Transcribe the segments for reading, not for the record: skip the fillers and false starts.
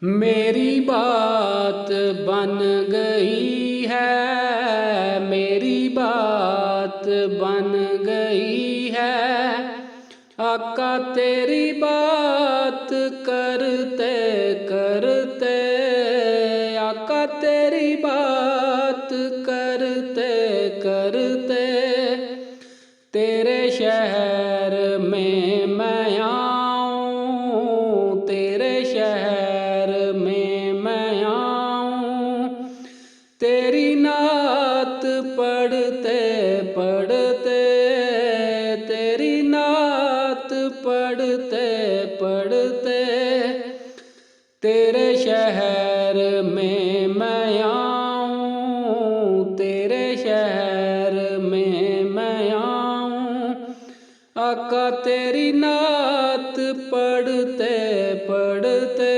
मेरी बात बन गई है, मेरी बात बन गई है। आका तेरी बात करते करते, आका तेरी बात करते करते, तेरे शहर में मैं आऊं, तेरे शहर में मैं आऊं। तेरी नात पढ़ते पढ़ते, तेरी नात पढ़ते पढ़ते, तेरे शहर में मैं आऊं, तेरे शहर में मैं आऊं। आका तेरी नात पढ़ते पढ़ते,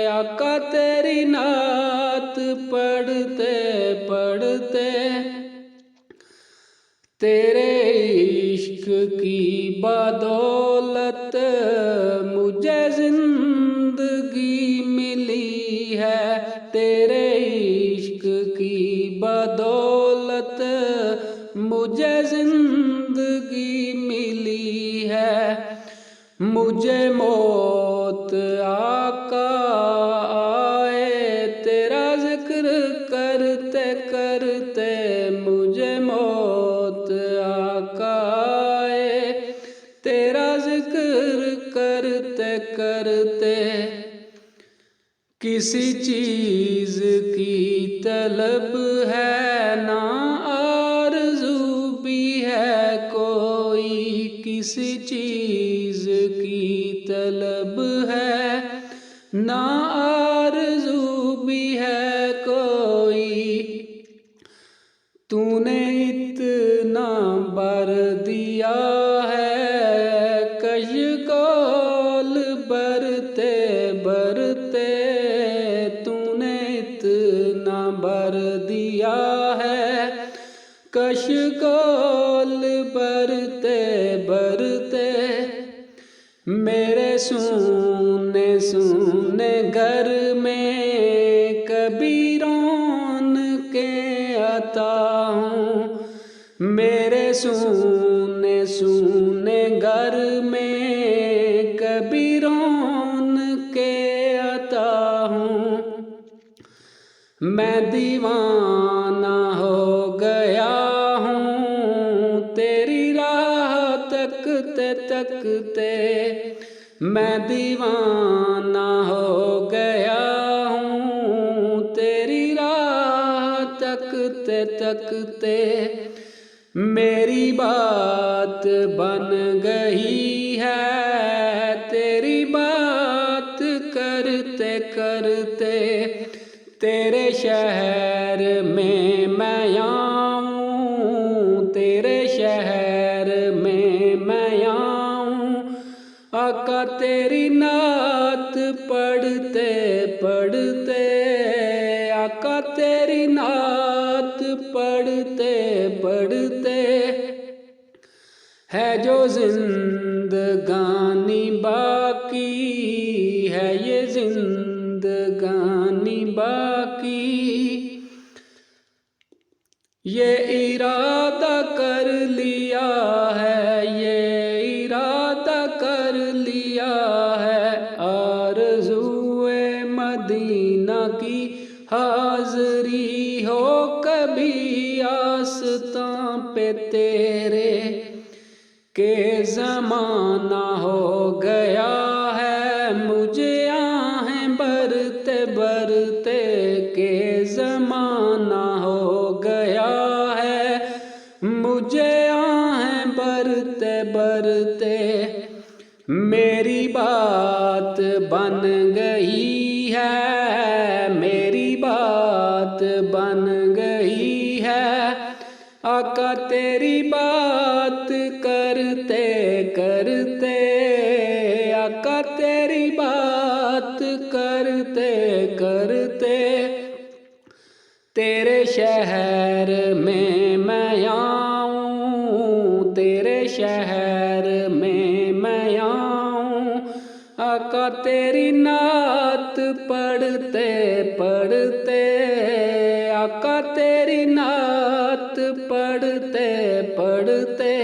आका तेरी नात पढ़ते पढ़ते, तेरे इश्क की बदौलत मुझे जिंदगी मिली है। तेरे इश्क की बदौलत मुझे जिंदगी मिली है। मुझे मौत आका आए तेरा जिक्र करते करते, मुझे मौत आका आए तेरा जिक्र करते करते। किसी चीज की तलब है ना आरज़ू भी है कोई, किसी चीज की तलब है ना आरज़ू भी है कोई। तूने इतना बर दिया है कशकोल बरते बरते, तूने इतना बर दिया है कशकोल बरते बरते। मेरे सुने सुने घर में कभी रौनके आता हूँ, मेरे सुने सुने घर में कभी रौनके आता हूँ। मैं दीवाना हो गया हूँ तेरी राह तकते तकते, मैं दीवाना हो गया हूँ तेरी राह तकते तकते। मेरी बात बन गई है तेरी बात करते करते, तेरे शहर में मैं आऊं, तेरे शहर में मैं आऊं। आका तेरी नात पढ़ते पढ़ते, आका तेरी नात पढ़ते पढ़ते, है जो जिंदगानी बाकी है ये जिंदगानी बाकी। ये इरादा कर लिया है, ये इरादा कर लिया है, आरज़ूए मदीना की हाज़री हो कभी आस्तां पे तेरे। के ज़माना हो गया है मुझे आहें भरते भरते, के ज़माना हो गया है मुझे आहें भरते भरते। मेरी बात बन गई है, मेरी बात बन गई है। आका तेरी बात करते करते, आका तेरी बात करते करते, तेरे शहर में मैं आऊं, तेरे शहर में मैं आऊं। आका तेरी नात पढ़ते पढ़ते, आका तेरी नात पढ़ते पढ़ते,